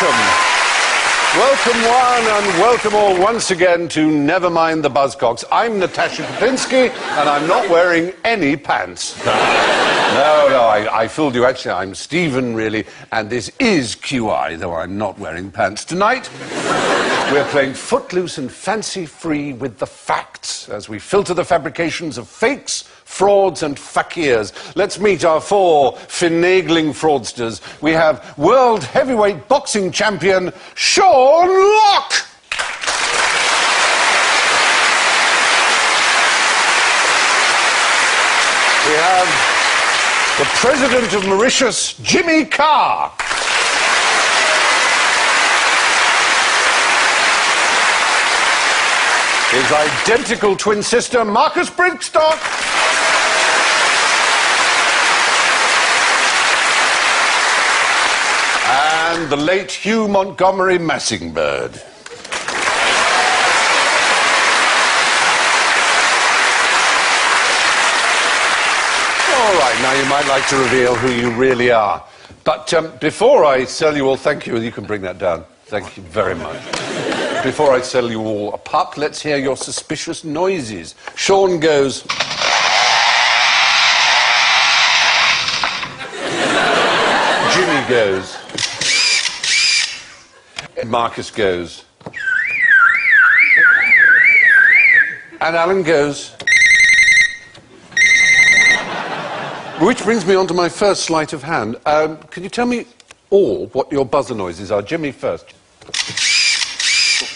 Welcome one and welcome all once again to Never Mind the Buzzcocks. I'm Natasha Kopinski and I'm not wearing any pants. No, I fooled you. Actually, I'm Stephen, really, and this is QI, though I'm not wearing pants. Tonight, we're playing footloose and fancy-free with the facts as we filter the fabrications of fakes, frauds and fakirs. Let's meet our four finagling fraudsters. We have world heavyweight boxing champion Sean Locke. We have the President of Mauritius, Jimmy Carr. His identical twin sister, Marcus Brigstock. And the late Hugh Montgomery Massingbird. All right, now you might like to reveal who you really are. But before I sell you all, thank you, you can bring that down. Thank you very much. Before I sell you all a pup, let's hear your suspicious noises. Sean goes... Jimmy goes... Marcus goes... And Alan goes... Which brings me on to my first sleight of hand. Can you tell me all what your buzzer noises are? Jimmy first.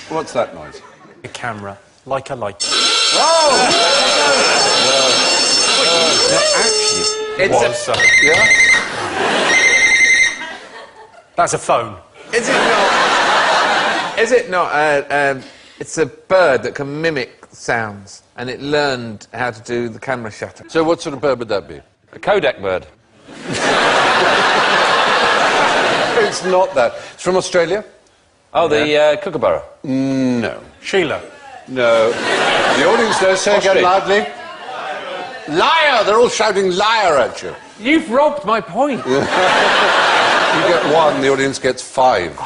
What's that noise? A camera, like a light. Oh! Actually, it's a... Yeah? That's a phone. Is it not? Is it not? It's a bird that can mimic sounds, and it learned how to do the camera shutter. So what sort of bird would that be? A Kodak bird. It's not that. It's from Australia? Oh, the kookaburra. No. Sheila. No. The audience knows. Say again loudly. Liar! They're all shouting liar at you. You've robbed my point. You get one, the audience gets 5.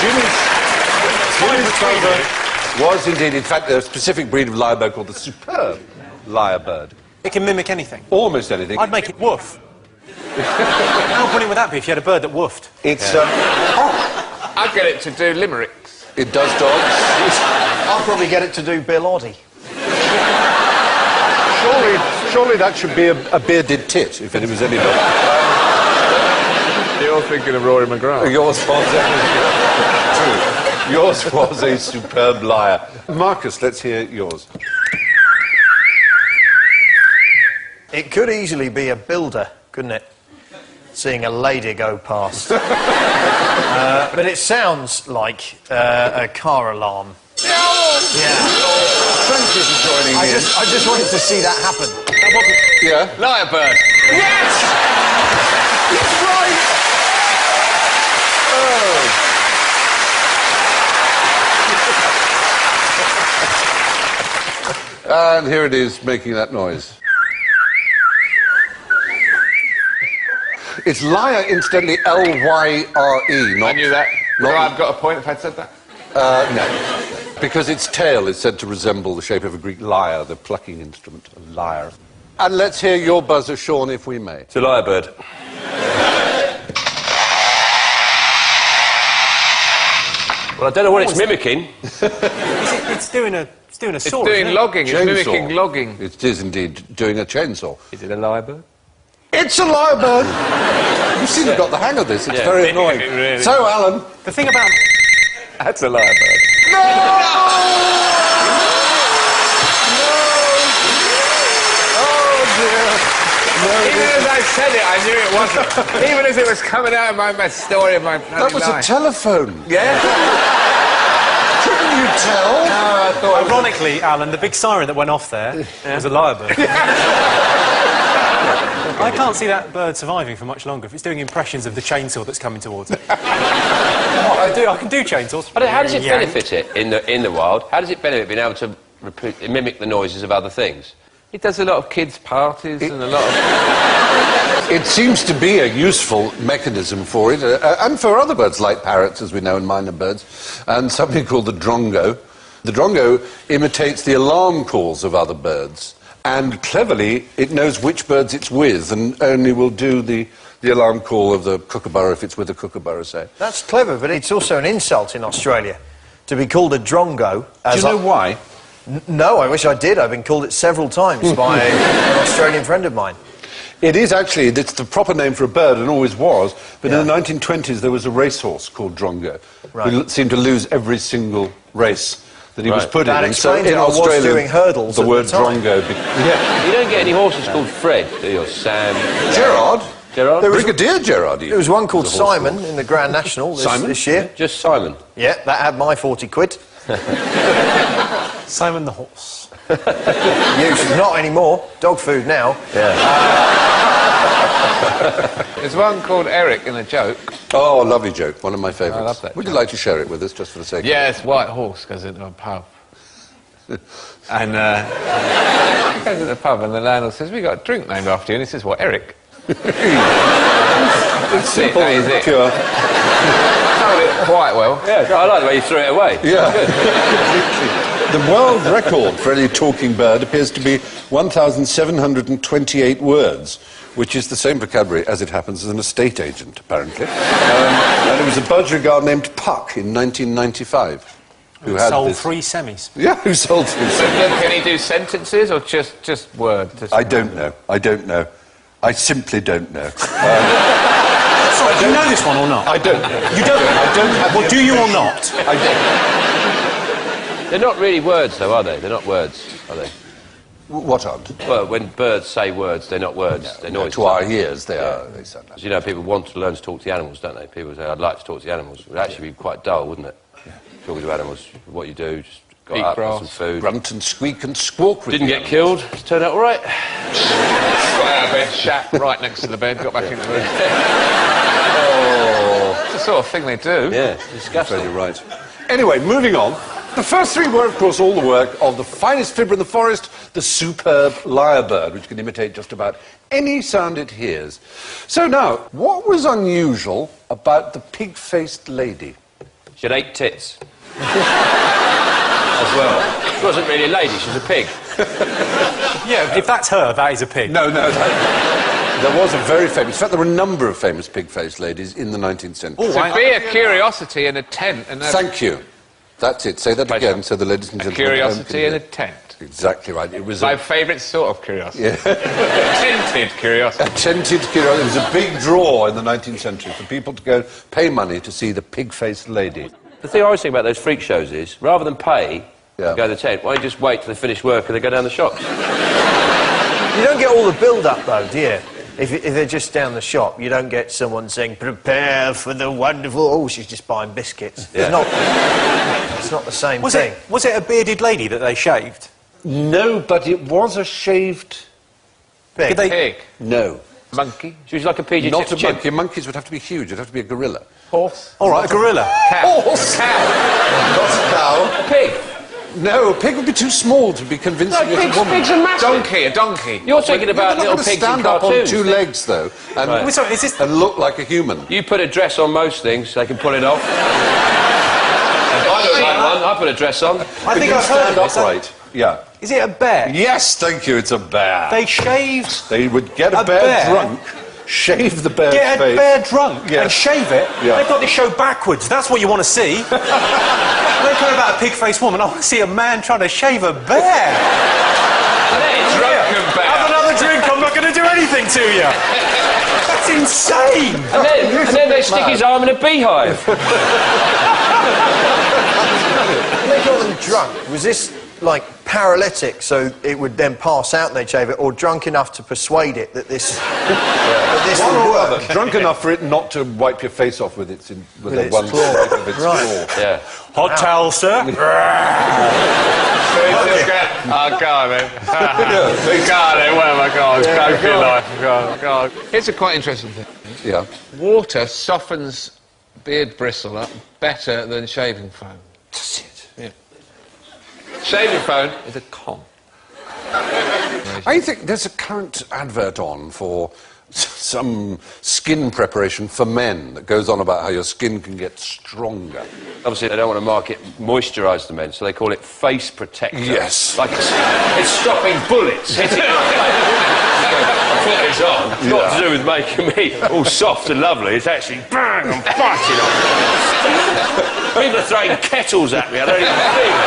Jimmy's buzzer was indeed, in fact, a specific breed of lyrebird called the superb lyrebird. It can mimic anything. Almost anything. I'd make it woof. How brilliant would that be if you had a bird that woofed? It's, I'd get it to do limericks. It does dogs. I'll probably get it to do Bill Oddie. Surely that should be a bearded tit, if it was any dog. You're thinking of Rory McGrath. Yours was a superb liar. Marcus, let's hear yours. It could easily be a builder, couldn't it? Seeing a lady go past. But it sounds like a car alarm. Yeah. Thank you for joining me. I just wanted to see that happen. Yeah? Lyrebird. Yes! It's right! Oh. And here it is, making that noise. It's lyre, incidentally, L-Y-R-E, not... I knew that. Not... I've got a point if I'd said that. No. Because its tail is said to resemble the shape of a Greek lyre, the plucking instrument, a lyre. And let's hear your buzzer, Sean, if we may. It's a lyrebird. Well, I don't know what it's mimicking. It's doing a saw. It's doing logging. It's mimicking logging. It is indeed doing a chainsaw. Is it a lyrebird? It's a lyrebird! You seem to have got the hang of this. It's very annoying. Really. So, Alan... The thing about... That's a lyrebird. No! Oh, dear. No, Even as I said it, I knew it wasn't. Even as it was coming out of my story of my that was life. a telephone. Yeah? Couldn't you tell? No, I thought... Ironically, Alan, the big siren that went off there was a lyrebird. I can't see that bird surviving for much longer if it's doing impressions of the chainsaw that's coming towards it. I can do chainsaws. But how does it benefit it in the wild? How does it benefit being able to mimic the noises of other things? He does a lot of kids' parties and a lot of... It seems to be a useful mechanism for it, and for other birds like parrots, as we know, and minor birds, and something called the drongo. The drongo imitates the alarm calls of other birds, and cleverly it knows which birds it's with, and only will do the alarm call of the kookaburra if it's with a kookaburra, say. That's clever, but it's also an insult in Australia to be called a drongo. Do you know why? No, I wish I did. I've been called it several times by an Australian friend of mine. It is actually, it's the proper name for a bird and always was, but in the 1920s there was a racehorse called Drongo, who seemed to lose every single race that he was put in. And so in Australia, doing hurdles the word Drongo... You don't get any horses called Fred, do you, or Sam? Gerard? Brigadier Gerard. There was one called Simon in the Grand National this year. Just Simon? Yeah, that had my 40 quid. Simon the horse. Not anymore. Dog food now. There's one called Eric in a joke. Oh, lovely joke. One of my favourites. I love that Would joke. you like to share it with us, just for the sake of it? Yeah, it's white horse goes into a pub. And he goes to the pub and the landlord says, "We got a drink named after you." And he says, "What, Eric?" It's simple That is it. pure. I told it quite well. Yeah, I like the way you threw it away. Yeah. The world record for any talking bird appears to be 1,728 words, which is the same vocabulary, as it happens, as an estate agent, apparently. And it was a budgerigar named Puck in 1995. Who had sold this. 3 semis. Yeah, who sold 3 semis. Can he do sentences or just words? I don't know. I don't know. I simply don't know. Sorry, do you know this one or not? I don't know. You don't? I don't have. Well, do you or not? I don't. They're not really words, though, are they? They're not words, are they? What aren't? Well, when birds say words, they're not words. They're noises. To our ears, they are. They sound like. You know, people want to learn to talk to the animals, don't they? People say, "I'd like to talk to the animals." It would actually be quite dull, wouldn't it? Talking to animals, what you do, just got Eat up, grass. got some food. Grunt and squeak and squawk with Didn't the get killed. It's turned out all right. Got out of bed, shat right next to the bed, got back in the room. Oh. It's the sort of thing they do. Yeah, disgusting. You're right. Anyway, moving on. The first 3 were, of course, all the work of the finest fibber in the forest, the superb lyrebird, which can imitate just about any sound it hears. So now, what was unusual about the pig-faced lady? She had 8 tits. As well. She wasn't really a lady, she was a pig. Yeah, if that's her, that is a pig. No, there was a very famous... In fact, there were a number of famous pig-faced ladies in the 19th century. To be a curiosity in a tent and Thank you. That's it. Say that again, so the ladies and a gentlemen... curiosity in a tent. Exactly right. It was My favourite sort of curiosity. Yeah. Tented curiosity. A tented curiosity. It was a big draw in the 19th century for people to go pay money to see the pig-faced lady. The thing I always think about those freak shows is, rather than pay to go to the tent, why don't you just wait till they finish work and they go down the shops? You don't get all the build-up, though, do you? If they're just down the shop, you don't get someone saying, "Prepare for the wonderful..." Oh, she's just buying biscuits. Yeah. It's not the same thing. Was it a bearded lady that they shaved? No, but it was a shaved... Pig. Did they- Pig. No. Monkey. She was like a PG Not a chimp. monkey. Monkeys would have to be huge. It'd have to be a gorilla. Horse. All right, a gorilla. Cow. Horse. Cow. Not a cow. A pig. No, a pig would be too small to be convincing as a woman. Pigs are massive. Donkey. A donkey. You're talking about They're not little gonna pigs in stand up cartoons. on 2 legs, though, and, Wait, sorry, is this... and look like a human. You put a dress on most things, so they can pull it off. I look like one. I put a dress on. I If think you I've heard stand of this. upright. Yeah. Is it a bear? Yes, thank you. It's a bear. They shaved... They would get a A bear, bear? drunk, shave the bear's Get a face. bear drunk Yeah. and shave it. Yeah. They've got this show backwards. That's what you want to see. They care about a pig-faced woman. I want to see a man trying to shave a bear. Drunken bear. Have another drink. I'm not going to do anything to you. That's insane. And then they stick his arm in a beehive. When they got them drunk, was this, like, paralytic, so it would then pass out and they'd shave it, or drunk enough to persuade it that this... that this One would or work? other. Drunk enough for it not to wipe your face off with its With its one claw. swipe of its Right. claw. Yeah. Hot towel, sir. Oh, God, man. God, where am I going? Go for your life. God. Here's a quite interesting thing. Yeah. Water softens beard bristle up better than shaving foam. That's it. Yeah. Shaving foam is a con. generation. I think there's a current advert on for some skin preparation for men that goes on about how your skin can get stronger. Obviously, they don't want to market moisturise the men, so they call it face protector. Yes. Like it's stopping bullets hitting our face. I put this on. It's not to do with making me all soft and lovely. It's actually, bang, I'm biting on. People are throwing kettles at me. I don't even feel it.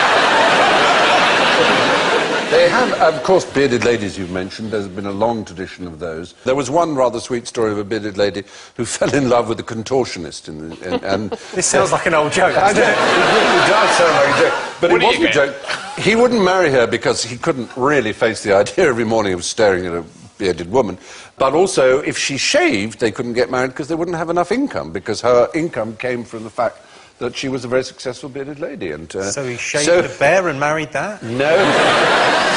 They have, of course, bearded ladies you've mentioned. There's been a long tradition of those. There was one rather sweet story of a bearded lady who fell in love with a contortionist. And This sounds like an old joke, I doesn't know, it? it really does sound like a joke. But What it do you wasn't a joke. He wouldn't marry her because he couldn't really face the idea every morning of staring at a bearded woman. But also, if she shaved, they couldn't get married because they wouldn't have enough income, because her income came from the fact that she was a very successful bearded lady. And, So he shaved a bear and married that? No.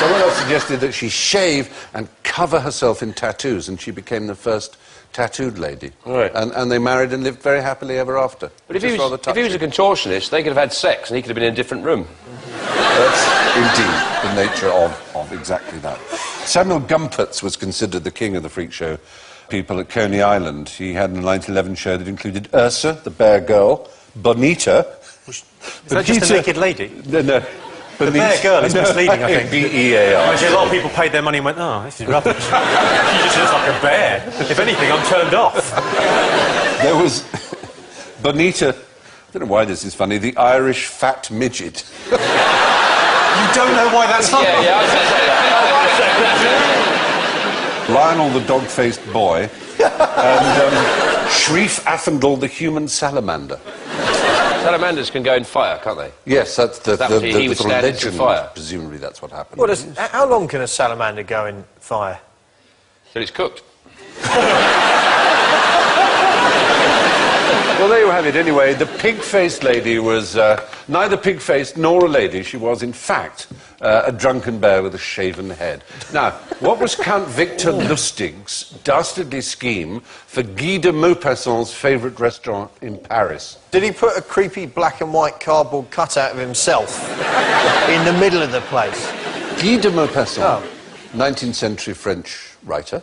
Someone else suggested that she shave and cover herself in tattoos, and she became the first tattooed lady. Right. And they married and lived very happily ever after. But if he was a contortionist, they could have had sex and he could have been in a different room. That's indeed the nature of exactly that. Samuel Gumpertz was considered the king of the freak show people at Coney Island. He had a 1911 show that included Ursa, the bear girl, Bonita... Is that just a naked lady? No. The bear girl is misleading, I think. B-E-A-R. Actually, a lot of people paid their money and went, oh, this is rubbish. She just looks like a bear. If anything, I'm turned off. There was Bonita... I don't know why this is funny, the Irish fat midget. You don't know why that's happening? Yeah, I was going to say that. Lionel the dog-faced boy, and Shreef Affendel the human salamander. Salamanders can go in fire, can't they? Yes, that's the He would sort of stand into legend. fire. Presumably that's what happened. How long can a salamander go in fire? So it's cooked. Well, there you have it. Anyway, the pig-faced lady was neither pig-faced nor a lady. She was, in fact, a drunken bear with a shaven head. Now, what was Count Victor Lustig's dastardly scheme for Guy de Maupassant's favourite restaurant in Paris? Did he put a creepy black and white cardboard cutout of himself in the middle of the place? Guy de Maupassant, 19th century French writer.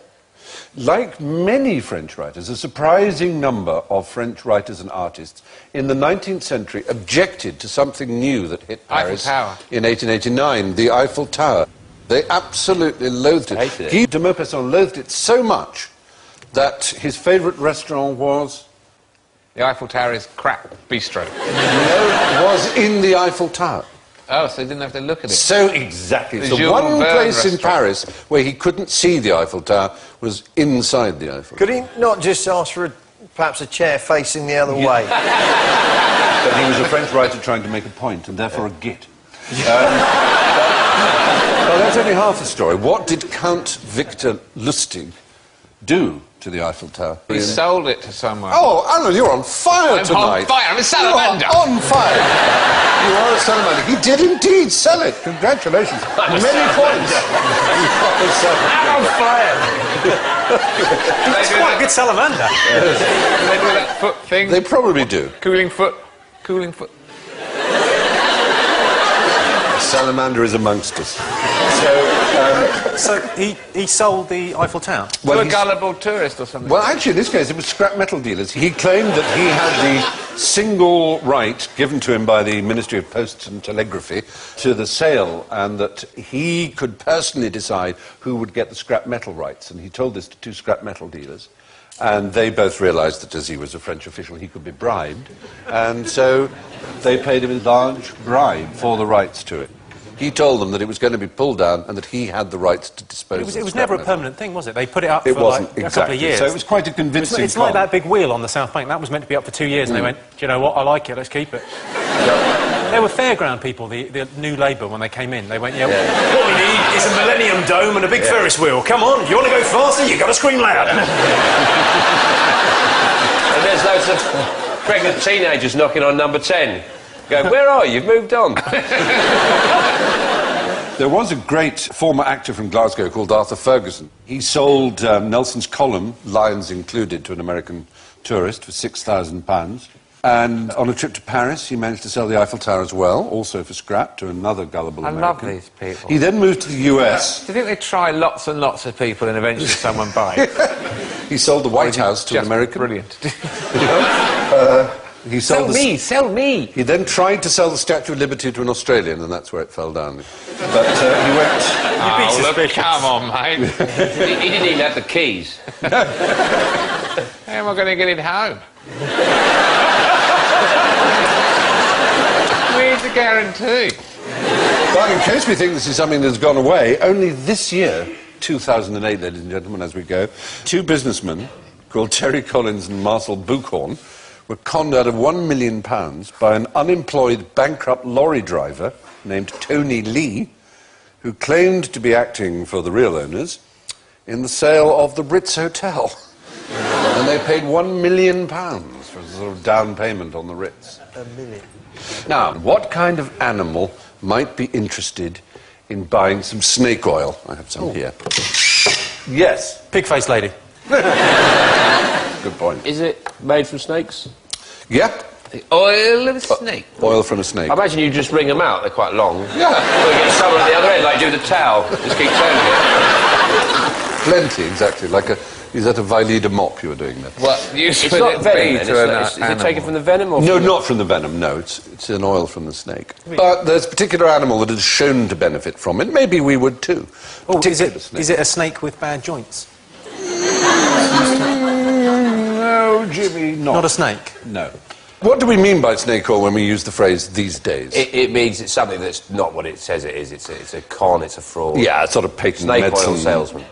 Like many French writers, a surprising number of French writers and artists in the 19th century objected to something new that hit Paris in 1889, the Eiffel Tower. They absolutely loathed it. Guy de Maupassant loathed it so much that his favourite restaurant was... The Eiffel Tower is crap bistro. No, was in the Eiffel Tower. Oh, so he didn't have to look at it. So exactly. The So Jules one Verne place in restaurant. Paris where he couldn't see the Eiffel Tower was inside the Eiffel Tower. Could he not just ask for perhaps a chair facing the other way? But he was a French writer trying to make a point, and therefore a git. Well, that's only half the story. What did Count Victor Lustig do to the Eiffel Tower? He sold it to someone. Oh, Alan, you're on fire tonight. on fire. I'm a salamander. You are on fire. You are a salamander. He did indeed sell it. Congratulations. Many points. I'm on fire! That's quite a good salamander. Do they do that foot thing? They probably do. Cooling foot. Cooling foot. Salamander is amongst us. So he sold the Eiffel Tower? Well, to a he's- gullible tourist or something. Well, actually, in this case, it was scrap metal dealers. He claimed that he had the single right given to him by the Ministry of Posts and Telegraphy to the sale, and that he could personally decide who would get the scrap metal rights. And he told this to two scrap metal dealers. And they both realised that as he was a French official, he could be bribed. And so they paid him a large bribe for the rights to it. He told them that it was going to be pulled down and that he had the rights to dispose of It was scrap never a metal. permanent thing, was it? They put it up It for wasn't, like a couple of years. So it was quite a convincing It's like con. that big wheel on the South Bank. That was meant to be up for 2 years, and they went, do you know what, I like it, let's keep it. They were fairground people, the new Labour, when they came in. They went, what we need is a Millennium Dome and a big Ferris wheel. Come on, you want to go faster, you've got to scream louder. And there's loads of pregnant teenagers knocking on number 10. Going, where are you? You've moved on. There was a great former actor from Glasgow called Arthur Ferguson. He sold Nelson's column, Lions included, to an American tourist for £6,000. And on a trip to Paris, he managed to sell the Eiffel Tower as well, also for scrap, to another gullible I American. love these people. He then moved to the US. Do you think they try lots and lots of people and eventually someone buys? He sold the White House to an American. Brilliant. He sold Sell me! He then tried to sell the Statue of Liberty to an Australian, and that's where it fell down. But he went... Oh, look, come on, mate. He didn't even have the keys. How am I going to get it home? Where's the guarantee? But in case we think this is something that's gone away, only this year, 2008, ladies and gentlemen, as we go, two businessmen called Terry Collins and Marcel Buchhorn were conned out of £1 million by an unemployed, bankrupt lorry driver named Tony Lee, who claimed to be acting for the real owners in the sale of the Ritz Hotel. And they paid £1 million for a sort of down payment on the Ritz. £1 million. Now, what kind of animal might be interested in buying some snake oil? I have some here. Yes. Pig-faced lady. Good point. Is it made from snakes? Yeah. The oil of a snake. Oil from a snake. I imagine you just wring them out, they're quite long. Yeah. Or you get someone at the other end, like you do with the towel. Just keep turning it. Plenty, exactly. Like a... Is that a Vileda mop you were doing there? What use It's would not it venom, be then, to an is it animal? taken from the venom or No, from not from the venom, no. It's an oil from the snake. But there's a particular animal that is shown to benefit from it. Maybe we would too. Oh, is Particularly the snake. it a snake with bad joints? No, Jimmy, not. Not a snake? No. What do we mean by snake oil when we use the phrase these days? It means it's something that's not what it says it is. It's a con, it's a fraud. Yeah, it's sort of patent Snake medicine. oil salesman.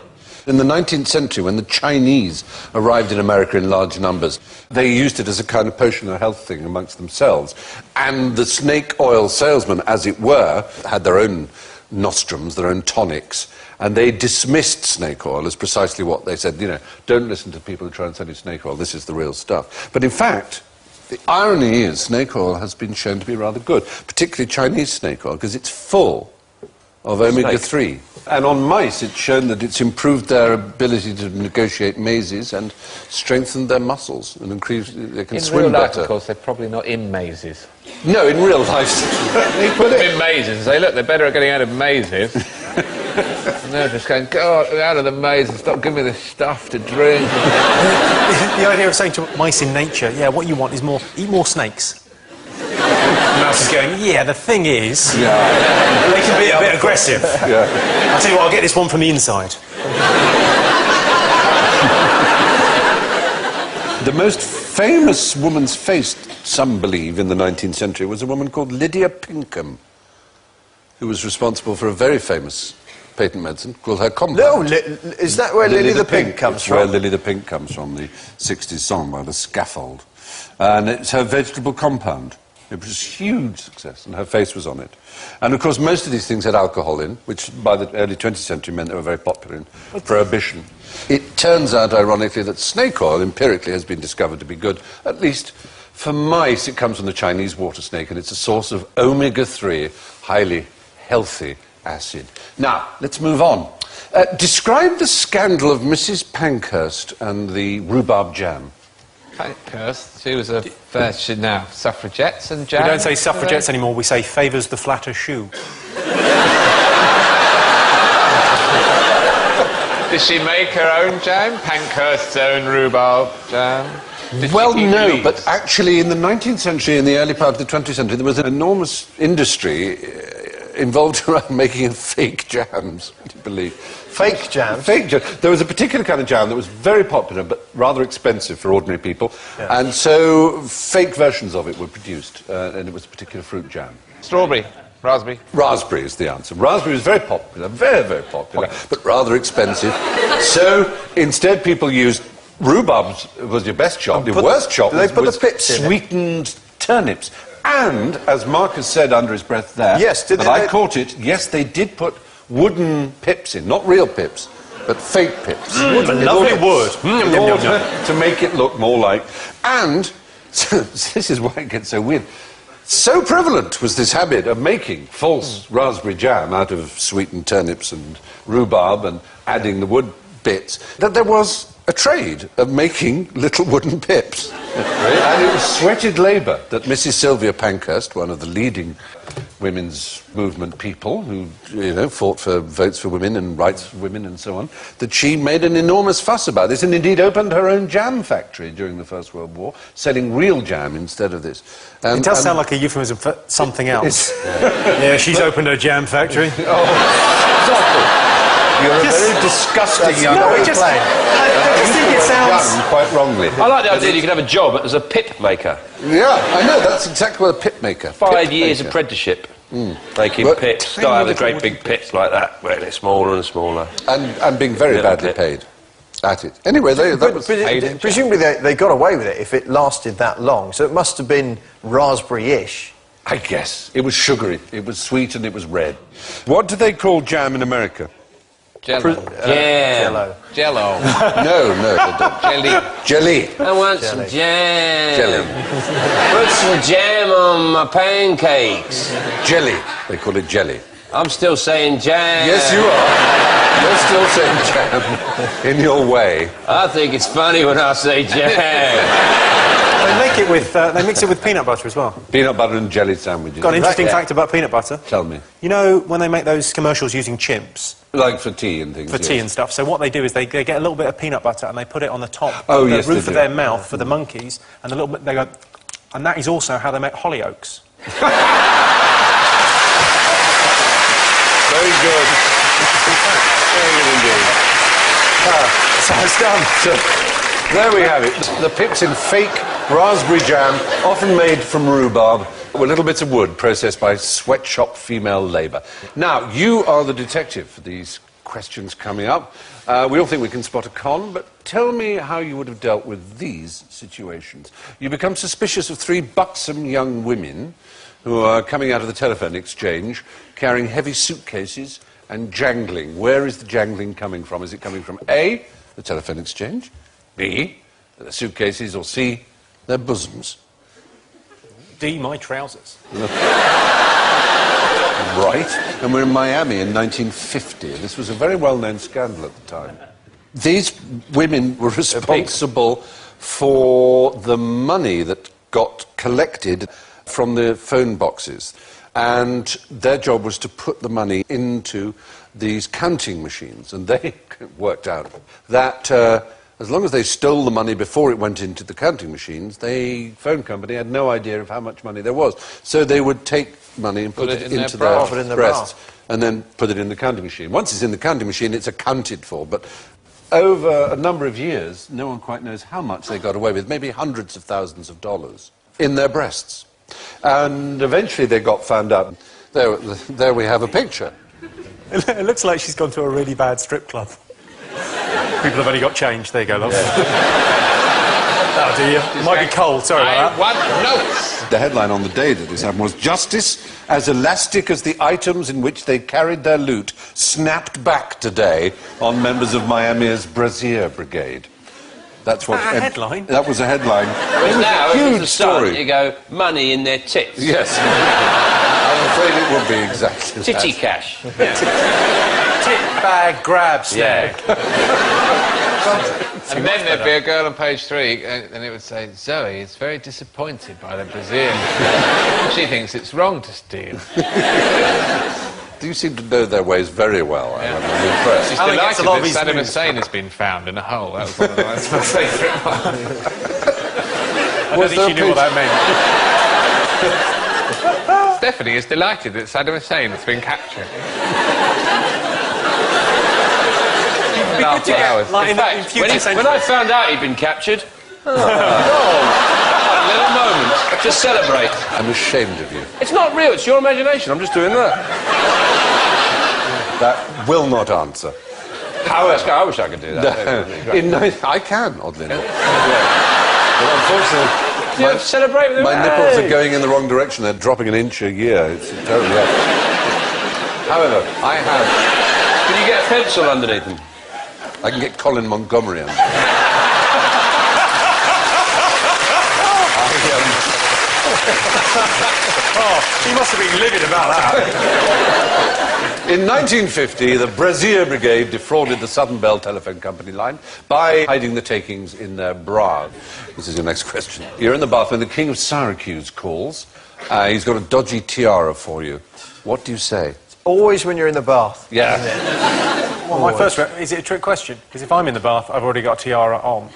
In the 19th century, when the Chinese arrived in America in large numbers, they used it as a kind of potion or health thing amongst themselves. And the snake oil salesmen, as it were, had their own nostrums, their own tonics, and they dismissed snake oil as precisely what they said. You know, don't listen to people who try and sell you snake oil, this is the real stuff. But in fact, the irony is snake oil has been shown to be rather good, particularly Chinese snake oil, because it's full of omega-3. And on mice, it's shown that it's improved their ability to negotiate mazes and strengthened their muscles and increased... They can swim In real life, better. of course, they're probably not in mazes. No, in real life. They put it... In mazes and say, look, they're better at getting out of mazes. And they're just going, go out of the maze and stop giving me the stuff to drink. The idea of saying to mice in nature, yeah, what you want is eat more snakes. The mouse is going, yeah, the thing is... Yeah. They can be a bit aggressive. Yeah. I'll tell you what, I'll get this one from the inside. The most famous woman's face, some believe, in the 19th century was a woman called Lydia Pinkham, who was responsible for a very famous patent medicine called her compound. No, is that where Lily the Pink comes It's from? where Lily the Pink comes from, the 60s song by The Scaffold. And it's her vegetable compound. It was a huge success, and her face was on it. And, of course, most of these things had alcohol in, which by the early 20th century meant they were very popular in Prohibition. It turns out, ironically, that snake oil, empirically, has been discovered to be good. At least for mice, it comes from the Chinese water snake, and it's a source of omega-3, highly healthy acid. Now, let's move on. Describe the scandal of Mrs. Pankhurst and the rhubarb jam. Pankhurst, she was a first, now, suffragettes and jam. We don't say suffragettes anymore, we say favours the flatter shoe. Did she make her own jam? Pankhurst's own rhubarb jam? Well, no, but actually in the 19th century and the early part of the 20th century, there was an enormous industry involved around making fake jams, would you believe? Fake jams? Fake jam. There was a particular kind of jam that was very popular but rather expensive for ordinary people, and so fake versions of it were produced, and it was a particular fruit jam. Strawberry. Raspberry. Raspberry is the answer. Raspberry was very popular, very, very popular, but rather expensive. So instead people used rhubarb was your best shot. Your worst shot was sweetened turnips. And, as Marcus said under his breath there, yes, and I caught it, yes, they did put wooden pips in, not real pips, but fake pips. Lovely wood. In order to make it look more like... And, so, this is why it gets so weird, so prevalent was this habit of making false raspberry jam out of sweetened turnips and rhubarb and adding the wood bits, that there was a trade of making little wooden pips. And it was sweated labour that Mrs. Sylvia Pankhurst, one of the leading women's movement people who, you know, fought for votes for women and rights for women and so on, that she made an enormous fuss about this and indeed opened her own jam factory during the First World War, selling real jam instead of this. It does sound like a euphemism for something else. Yeah, she's opened her jam factory. You're a very disgusting young man. I just think it sounds... quite wrongly. I like the idea that you could have a job as a pip maker. Yeah, I know, that's exactly what a pip maker. 5 years apprenticeship. Making pips, start with a great big pips like that, where they're smaller and smaller. And being very badly paid at it. Anyway, presumably they got away with it if it lasted that long, so it must have been raspberry-ish. I guess. It was sugary, it was sweet and it was red. What do they call jam in America? Jello. Jello. Jello. No, they don't. Jelly. Jelly. I want some jam. Jelly. Put some jam on my pancakes. Jelly. They call it jelly. I'm still saying jam. Yes, you are. You're still saying jam in your way. I think it's funny when I say jam. They mix it with peanut butter as well. Peanut butter and jelly sandwiches. Got an interesting fact about peanut butter. Tell me. You know when they make those commercials using chimps? Like for tea and things. For tea and stuff. So what they do is they get a little bit of peanut butter and they put it on the top of the roof of their mouth for the monkeys, and a little bit they go, and that is also how they make Hollyoaks. Very good. Very good indeed. So it's done. So, there we have it. The pips in fake raspberry jam, often made from rhubarb, with little bits of wood processed by sweatshop female labour. Now, you are the detective for these questions coming up. We all think we can spot a con, but tell me how you would have dealt with these situations. You become suspicious of 3 buxom young women who are coming out of the telephone exchange carrying heavy suitcases and jangling. Where is the jangling coming from? Is it coming from A, the telephone exchange, B, the suitcases, or C, their bosoms? D, my trousers. Right, and we're in Miami in 1950. This was a very well-known scandal at the time. These women were responsible for the money that got collected from the phone boxes, and their job was to put the money into these counting machines, and they worked out that as long as they stole the money before it went into the counting machines, the phone company had no idea of how much money there was. So they would take money and put it into their breasts and then put it in the counting machine. Once it's in the counting machine, it's accounted for. But over a number of years, no one quite knows how much they got away with, maybe hundreds of thousands of dollars in their breasts. And eventually they got found out. There we have a picture. It looks like she's gone to a really bad strip club. People have only got change. There you go, love. That'll do you. It might be cold, sorry about that. Notes. The headline on the day that this happened was "Justice as elastic as the items in which they carried their loot snapped back today on members of Miami's Brazier Brigade." That's what... a headline? That was a headline. But now, if huge it's a start, story. you go, money in their tits. Yes. I'm afraid it would be exactly Titty that. cash. Tit bag grab snag. And then there'd be a girl on page 3, and it would say, Zoe is very disappointed by the Brazilian. She thinks it's wrong to steal. You seem to know their ways very well. I'm impressed. She's delighted that Saddam Hussein has been found in a hole. That was one of my favourite ones. I don't think she knew what that meant. Stephanie is delighted that Saddam Hussein has been captured. After hours. Like In fact, when I found out he'd been captured, a little moment to celebrate. I'm ashamed of you. It's not real, it's your imagination. I'm just doing that. That will not answer. However, I wish I could do that. I can, oddly enough. But unfortunately, celebrate with my nipples are going in the wrong direction. They're dropping an inch a year. It's terribly bad. However, I have... Can you get a pencil underneath them? I can get Colin Montgomery on. Oh, he must have been livid about that. In 1950, the Brazier Brigade defrauded the Southern Bell Telephone Company line by hiding the takings in their bra. This is your next question. You're in the bath when the King of Syracuse calls. He's got a dodgy tiara for you. What do you say? Always when you're in the bath. Yeah. Well, my first... Is it a trick question? Because if I'm in the bath, I've already got a tiara on.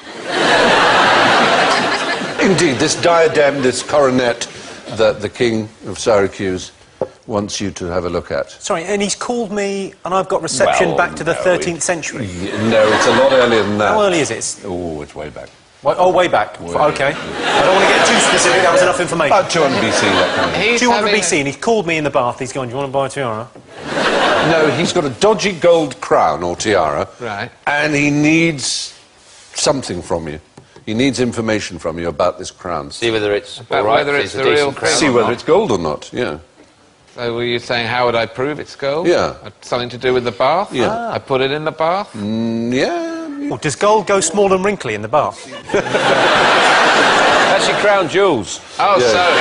Indeed, this diadem, this coronet that the King of Syracuse wants you to have a look at. Sorry, and he's called me, and I've got reception back to the 13th century. No, it's a lot earlier than that. How early is it? Oh, it's way back. Oh, way back. OK. I don't want to get too specific, that was enough information. About 200 BC, that kind of thing. 200 BC, and he's called me in the bath. He's gone, do you want to buy a tiara? No, he's got a dodgy gold crown or tiara. Right. And he needs something from you. He needs information from you about this crown. See whether it's About all right, whether if it's a the real decent thing. crown See or whether not. it's gold or not, yeah. So were you saying, how would I prove it's gold? Yeah. Something to do with the bath? Yeah. I put it in the bath? Yeah. Well, does gold go small and wrinkly in the bath? That's your crown jewels. Oh, Yeah.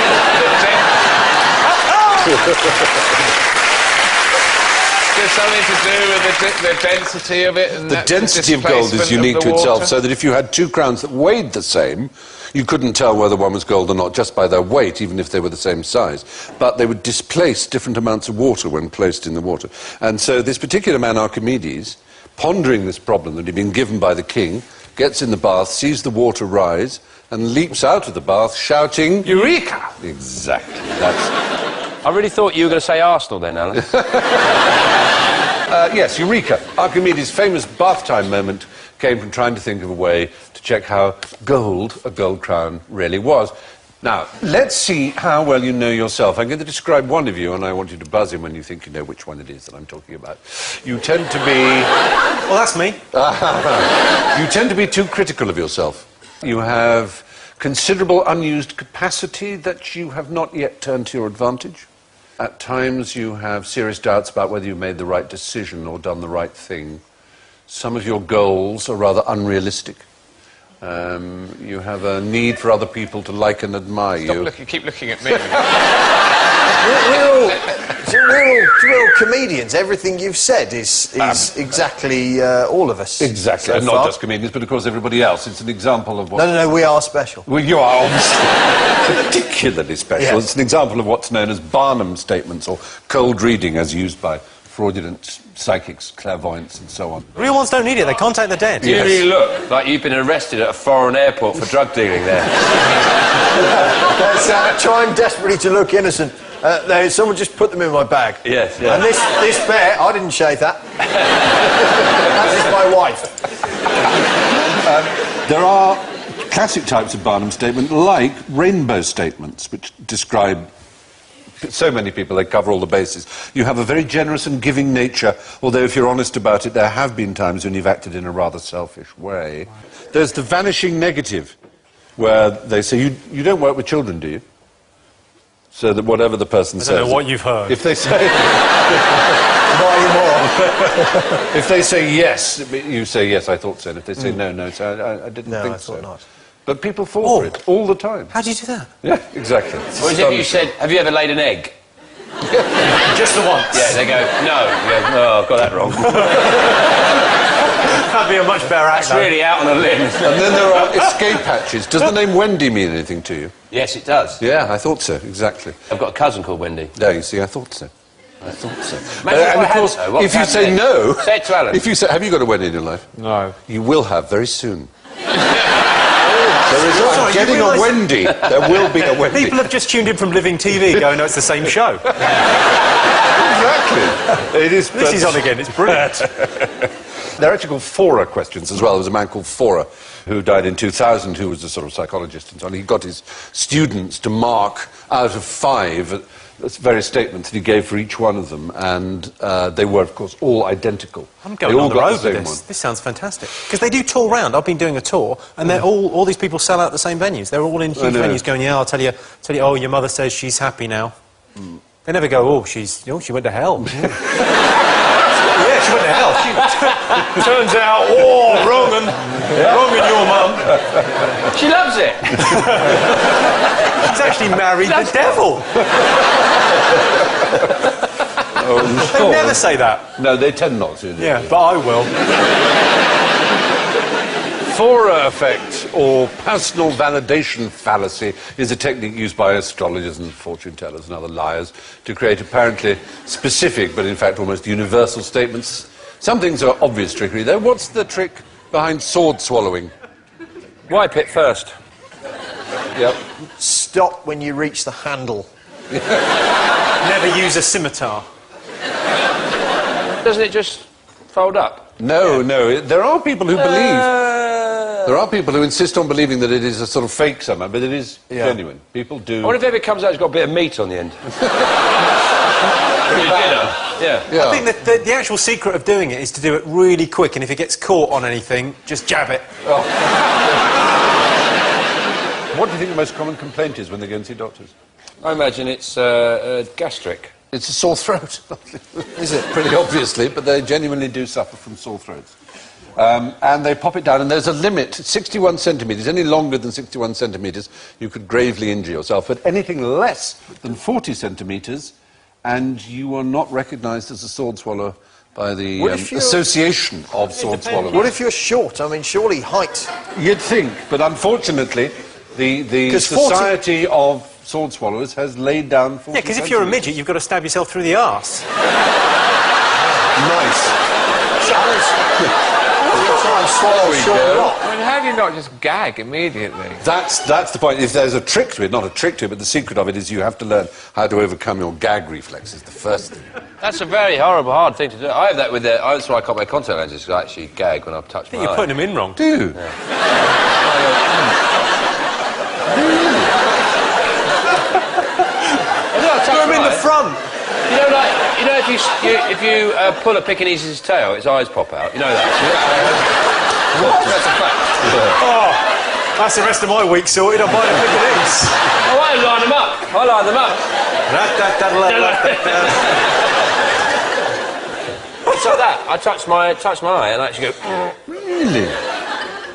There's something to do with the density of it? And The density of gold is unique to itself, so that if you had two crowns that weighed the same, you couldn't tell whether one was gold or not just by their weight, even if they were the same size. But they would displace different amounts of water when placed in the water. And so this particular man, Archimedes, pondering this problem that he'd been given by the king, gets in the bath, sees the water rise, and leaps out of the bath shouting... Eureka! Exactly. That's... I really thought you were going to say Arsenal then, Alan. Yes, Eureka. Archimedes' famous bath time moment came from trying to think of a way to check how gold a gold crown really was. Now, let's see how well you know yourself. I'm going to describe one of you, and I want you to buzz in when you think you know which one it is that I'm talking about. You tend to be... Well, that's me. You tend to be too critical of yourself. You have considerable unused capacity that you have not yet turned to your advantage. At times you have serious doubts about whether you made the right decision or done the right thing. Some of your goals are rather unrealistic. You have a need for other people to like and admire you. Keep looking at me. We're all comedians. Everything you've said is exactly all of us. Exactly, so and not far. just comedians, but of course everybody else. It's an example of what... No, we are special. Well, you are obviously particularly special. Yeah. It's an example of what's known as Barnum statements, or cold reading, as used by fraudulent psychics, clairvoyants, and so on. Real ones don't need it, they contact the dead. You really look like you've been arrested at a foreign airport for drug dealing there. Trying desperately to look innocent. Someone just put them in my bag. Yes, yeah. And this bear, I didn't shave that. That is my wife. There are classic types of Barnum statement, like rainbow statements, which describe so many people, they cover all the bases. You have a very generous and giving nature, although if you're honest about it, there have been times when you've acted in a rather selfish way. There's the vanishing negative, where they say, you don't work with children, do you? So that whatever the person says... I don't know what you've heard. If they say... If they say yes, you say yes, I thought so. And if they say no, so I didn't think so. I thought not. But people fall for it all the time. How do you do that? Yeah, exactly. What if you said, have you ever laid an egg? Just the once. Yeah, they go, no. You go, no, I've got that wrong. That'd be a much better act. It's really out on a limb. And then there are escape hatches. Does the name Wendy mean anything to you? Yes, it does. Yeah, I thought so, exactly. I've got a cousin called Wendy. No, you see, I thought so. I thought so. Imagine if I And of had course, so, what if you would say happen no... then? Say it to Alan. If you say, have you got a Wendy in your life? No. You will have very soon. There is Sorry, getting you a realise- Wendy. There will be a Wendy. People have just tuned in from Living TV going, no, it's the same show. Exactly. It is. This is on again, it's brilliant. They're actually called Fora questions as well. There was a man called Fora who died in 2000 who was a sort of psychologist and so on. He got his students to mark out of 5 various statements that he gave for each one of them, and they were, of course, all identical. I'm going They all on the got road the same with this. one. This sounds fantastic. Because they do tour round. I've been doing a tour, and they're all these people sell out the same venues. They're all in huge know. venues going, yeah, I'll tell you, oh, your mother says she's happy now. They never go, oh, she went to hell. Yeah, she went to hell. Turns out, wrong and your mum. She loves it. She's actually married the devil. They never say that. No, they tend not to. Yeah, but I will. Fora effect, or personal validation fallacy, is a technique used by astrologers and fortune tellers and other liars to create apparently specific, but in fact almost universal statements. Some things are obvious trickery, though. What's the trick behind sword swallowing? Wipe it first. Yep. Stop when you reach the handle. Never use a scimitar. Doesn't it just fold up? No, no. There are people who believe... There are people who insist on believing that it is a sort of fake somehow, but it is genuine. People do... I wonder if it ever comes out it's got a bit of meat on the end. Yeah. I think that the actual secret of doing it is to do it really quick, and if it gets caught on anything, just jab it. Oh. What do you think the most common complaint is when they go and see doctors? I imagine it's gastric. It's a sore throat. Is it? Pretty obviously, but they genuinely do suffer from sore throats. And they pop it down, and there's a limit, 61 centimetres. Any longer than 61 centimetres, you could gravely injure yourself. But anything less than 40 centimetres, and you are not recognised as a sword swallower by the Association of Sword Swallowers. What if you're short? I mean, surely height... You'd think, but unfortunately, the Society of Sword Swallowers has laid down 40 Yeah, because if you're a midget, you've got to stab yourself through the arse. Nice. Try and swallow a short rock. I mean, how do you not just gag immediately? That's the point. If there's a trick to it, not a trick to it, but the secret of it is you have to learn how to overcome your gag reflexes, the first thing. That's a very horrible, hard thing to do. I have that with that's why I can't wear contact lenses, because I actually gag when I touch my eye. You're putting them in wrong. Do you? Yeah. Put them in the front. You know, like, if you pull a Pekingese's tail, its eyes pop out. You know that? That's a fact. Yeah. Oh, that's the rest of my week sorted. I'm buying a Pekingese. Oh, I line them up. I line them up. It's like that. I touch my eye and I actually go... Really?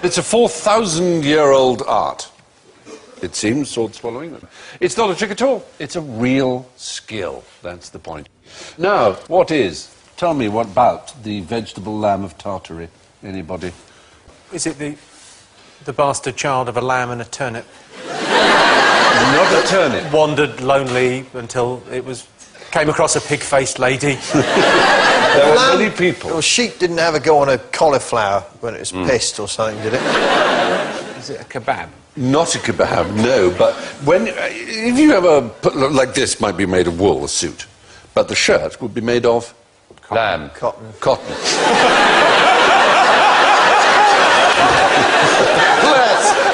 It's a 4,000-year-old art. It seems, sword swallowing. It's not a trick at all. It's a real skill. That's the point. Now, tell me what about the vegetable lamb of Tartary? Anybody? Is it the bastard child of a lamb and a turnip? Not a turnip. Wandered lonely until came across a pig-faced lady. There were many people. Well, sheep didn't have a go on a cauliflower when it was pissed or something, did it? Is it a kebab? Not a kebab, no, but if you have like this might be made of wool, a suit, but the shirt would be made of... Lamb. Cotton.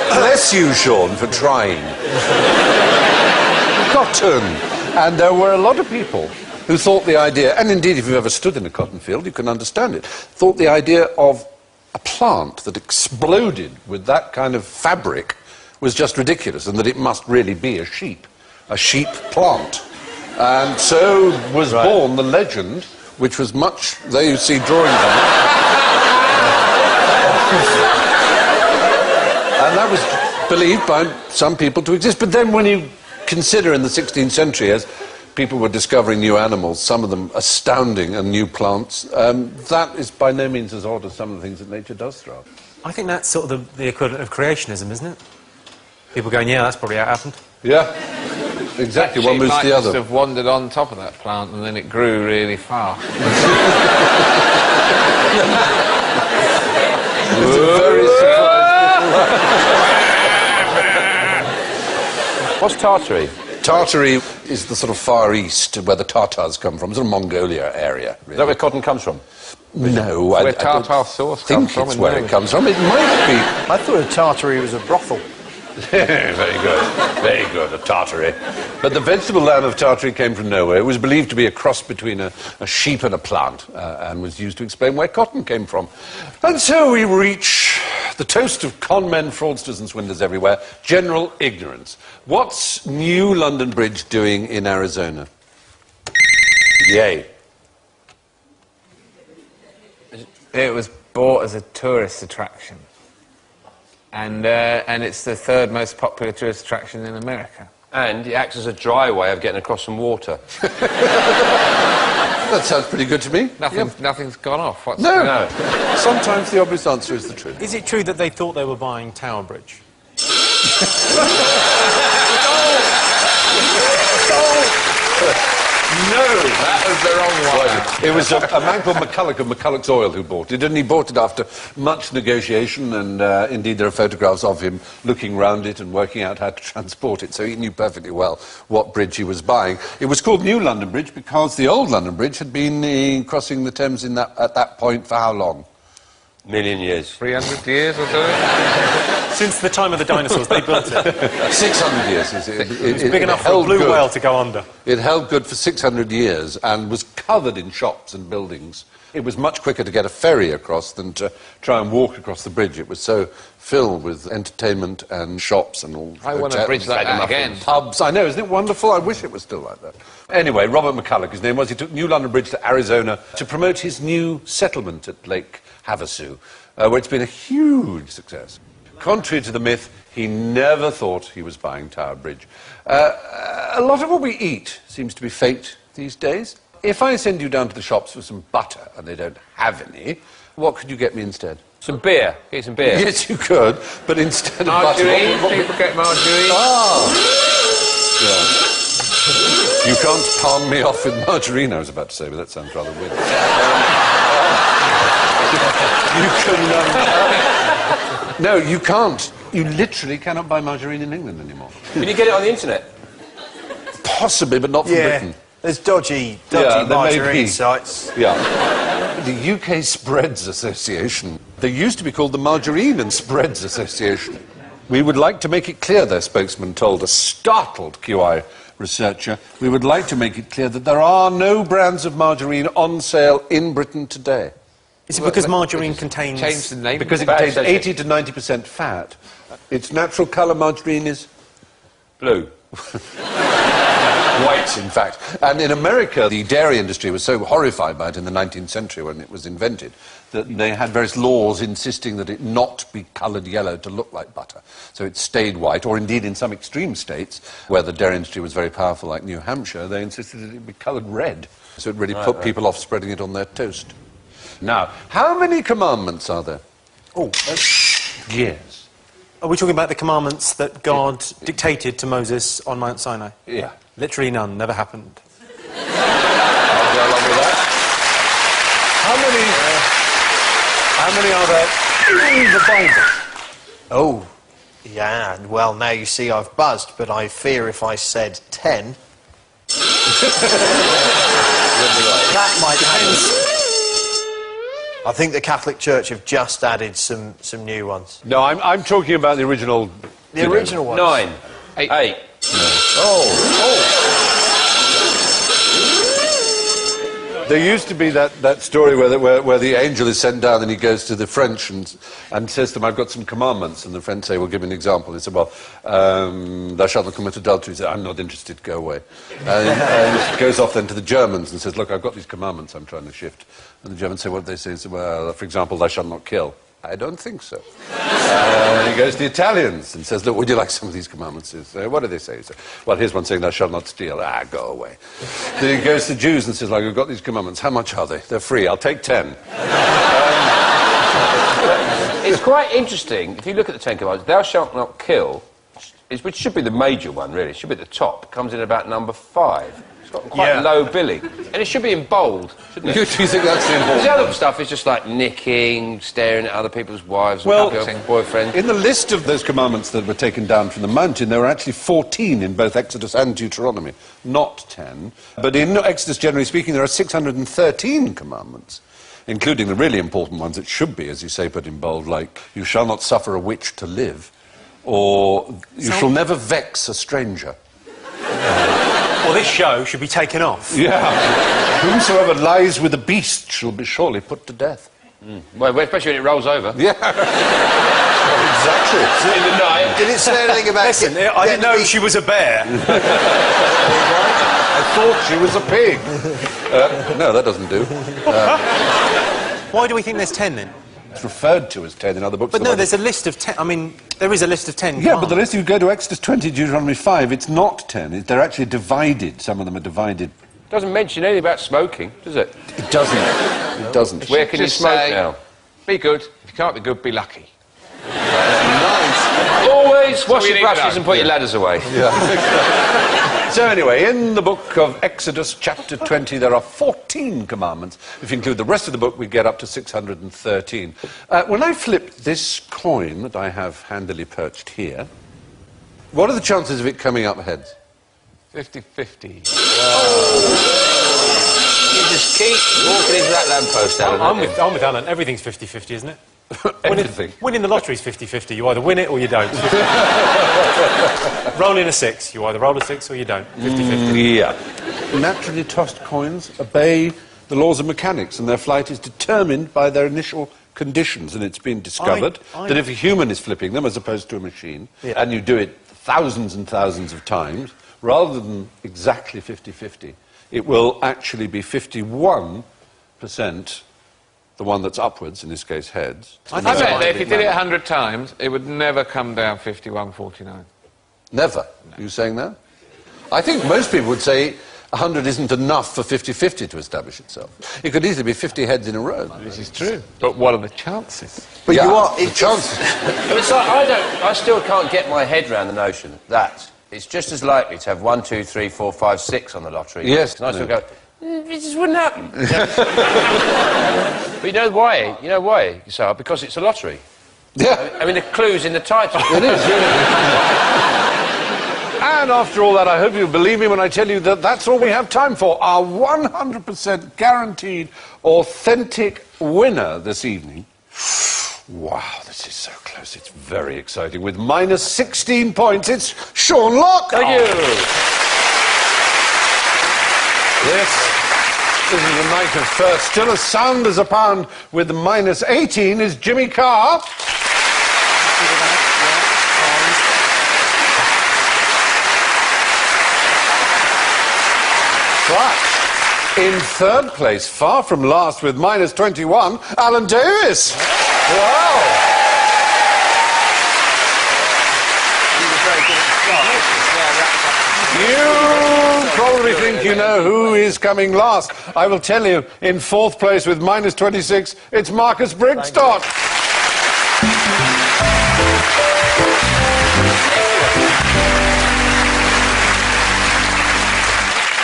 Bless you, Sean, for trying. Cotton. And there were a lot of people who thought the idea, and indeed if you've ever stood in a cotton field, you can understand it, thought the idea of a plant that exploded with that kind of fabric was just ridiculous, and that it must really be a sheep plant. And so was born the legend, which was much... There you see drawings of it. And that was believed by some people to exist. But then when you consider in the 16th century, as people were discovering new animals, some of them astounding, and new plants, that is by no means as odd as some of the things that nature does throw up. I think that's sort of the equivalent of creationism, isn't it? People going, yeah, that's probably how it happened. Yeah, exactly. One moves to the other. Might just have wandered on top of that plant and then it grew really fast. Very surprised. What's Tartary? Tartary is the sort of Far East, where the Tatars come from, sort of Mongolia area. Really. Is that where cotton comes from? No, where tartar sauce comes from. It's where it comes from. It might be. I thought a Tartary was a brothel. Very good, a Tartary. But the vegetable lamb of Tartary came from nowhere. It was believed to be a cross between a sheep and a plant, and was used to explain where cotton came from. And so we reach the toast of con men, fraudsters and swindlers everywhere, general ignorance. What's New London Bridge doing in Arizona? Yay. It was bought as a tourist attraction. And it's the third most popular tourist attraction in America. And it acts as a dry way of getting across some water. That sounds pretty good to me. Nothing's gone off. What's No. Sometimes the obvious answer is the truth. Is it true that they thought they were buying Tower Bridge? No, that was the wrong one. It was a man called McCulloch of McCulloch's Oil who bought it, and he bought it after much negotiation, and indeed there are photographs of him looking round it and working out how to transport it, so he knew perfectly well what bridge he was buying. It was called New London Bridge because the old London Bridge had been crossing the Thames at that point for how long? Million years. 300 years or something? Since the time of the dinosaurs, they built it. 600 years. It's big enough for a blue whale to go under. It held good for 600 years and was covered in shops and buildings. It was much quicker to get a ferry across than to try and walk across the bridge. It was so filled with entertainment and shops and all. I want a bridge like that again. Pubs. I know, isn't it wonderful? I wish it was still like that. Anyway, Robert McCulloch, his name was, he took New London Bridge to Arizona to promote his new settlement at Lake Havasu, where it's been a huge success. Contrary to the myth, he never thought he was buying Tower Bridge. A lot of what we eat seems to be faked these days. If I send you down to the shops for some butter and they don't have any, what could you get me instead? Some beer. Get some beer. Yes, you could, but instead of butter... Margarine. People get margarine. Yeah. You can't palm me off with margarine, I was about to say, but that sounds rather weird. You can... no, you can't. You literally cannot buy margarine in England anymore. Can you get it on the internet? Possibly, but not from Britain. There's dodgy there may margarine be. sites. Yeah. The UK Spreads Association. They used to be called the Margarine and Spreads Association. We would like to make it clear, their spokesman told a startled QI researcher, we would like to make it clear that there are no brands of margarine on sale in Britain today. Is it because margarine contains... Change the name. Because it contains 80 to 90% fat. Its natural colour, margarine, is... Blue. White, in fact. And in America, the dairy industry was so horrified by it in the 19th century when it was invented that they had various laws insisting that it not be coloured yellow to look like butter. So it stayed white, or indeed in some extreme states where the dairy industry was very powerful, like New Hampshire, they insisted that it be coloured red. So it really put people off spreading it on their toast. Now, how many commandments are there? Oh, Yes. are we talking about the commandments that God dictated to Moses on Mount Sinai? Yeah. Literally none, never happened. I'll go along with that. How many are there in the Bible? Oh, yeah, well, now you see I've buzzed, but I fear if I said 10... that might happen. I think the Catholic Church have just added some new ones. No, I'm talking about the original... The original ones? 9. 8. There used to be that story where the angel is sent down and he goes to the French and says to them, I've got some commandments. And the French say, well, give me an example. He said, well, thou shalt not commit adultery. He said, I'm not interested, go away. And he goes off then to the Germans and says, look, I've got these commandments I'm trying to shift. And the Germans say, what do they say? He said, well, for example, thou shalt not kill. I don't think so. He goes to the Italians and says, look, would you like some of these commandments? What do they say? He says, well, here's one saying, thou shalt not steal. Go away. Then he goes to Jews and says, like, I've got these commandments. How much are they? They're free. I'll take 10. It's quite interesting, if you look at the Ten Commandments, thou shalt not kill, which should be the major one, really. It should be at the top. Comes in about number 5. It's got quite low billing. And it should be in bold, shouldn't it? Do you think that's the important? The other stuff is just like nicking, staring at other people's wives, or boyfriends. In the list of those commandments that were taken down from the mountain, there were actually 14 in both Exodus and Deuteronomy, not 10. But in Exodus, generally speaking, there are 613 commandments, including the really important ones that should be, as you say, put in bold, like, you shall not suffer a witch to live, or you shall never vex a stranger. Well, this show should be taken off. Yeah. Whosoever lies with a beast shall be surely put to death. Well, especially when it rolls over. Yeah. Exactly. In the night. Did it say anything about... Listen, I didn't know she was a bear. I thought she was a pig. No, that doesn't do. Why do we think there's 10, then? It's referred to as 10 in other books. But no, there's a list of 10. I mean, there is a list of 10. Yeah, but the list, you go to Exodus 20, Deuteronomy 5, it's not 10. They're actually divided. Some of them are divided Doesn't mention anything about smoking, does it? It doesn't. It doesn't. Where can you Just smoke say, now? Be good. If you can't be good, be lucky. Nice. Always wash we your need brushes that. and put your ladders away. So anyway, in the book of Exodus, chapter 20, there are 14 commandments. If you include the rest of the book, we get up to 613. When I flip this coin that I have handily perched here, what are the chances of it coming up heads? 50-50. You just keep walking into that lamppost, Alan. I'm with Alan. Everything's 50-50, isn't it? Everything. Winning the lottery's 50-50. You either win it or you don't. Rolling a 6. You either roll a 6 or you don't. 50-50. Yeah. Naturally tossed coins obey the laws of mechanics, and their flight is determined by their initial conditions, and it's been discovered that if a human is flipping them as opposed to a machine, and you do it thousands and thousands of times, rather than exactly 50-50, it will actually be 51% the one that's upwards, in this case heads. I bet that if you did it 100 times, it would never come down 51-49. Never. No. Are you saying that? I think most people would say 100 isn't enough for 50-50 to establish itself. It could easily be 50 heads in a row. This is true. But what are the chances? But Yeah, you are... the The chances... It's like I still can't get my head around the notion that it's just as likely to have 1, 2, 3, 4, 5, 6 on the lottery. Yes. And I still go, it just wouldn't happen. But you know why? You know why, Sarah? Because it's a lottery. Yeah. I mean, the clue's in the title. It is, really. And after all that, I hope you believe me when I tell you that that's all we have time for. Our 100% guaranteed, authentic winner this evening. Wow, this is so close. It's very exciting. With minus 16 points, it's Sean Locke. Thank you. This is the night of first. Still as sound as a pound with minus 18 is Jimmy Carr. But in third place, far from last with minus 21, Alan Davis. Wow. You probably think you know who is coming last. I will tell you, in fourth place with minus 26, it's Marcus Brigstock.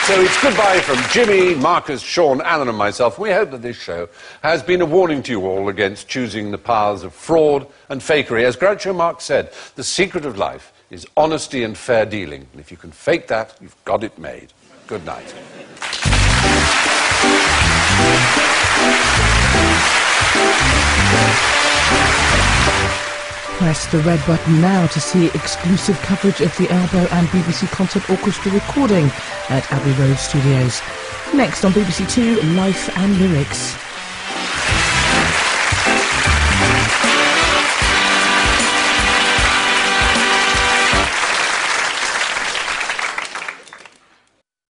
So it's goodbye from Jimmy, Marcus, Sean, Alan and myself. We hope that this show has been a warning to you all against choosing the paths of fraud and fakery. As Groucho Marx said, the secret of life is honesty and fair dealing. And if you can fake that, you've got it made. Good night. Press the red button now to see exclusive coverage of the Elbow and BBC Concert Orchestra recording at Abbey Road Studios. Next on BBC Two, Life and Lyrics.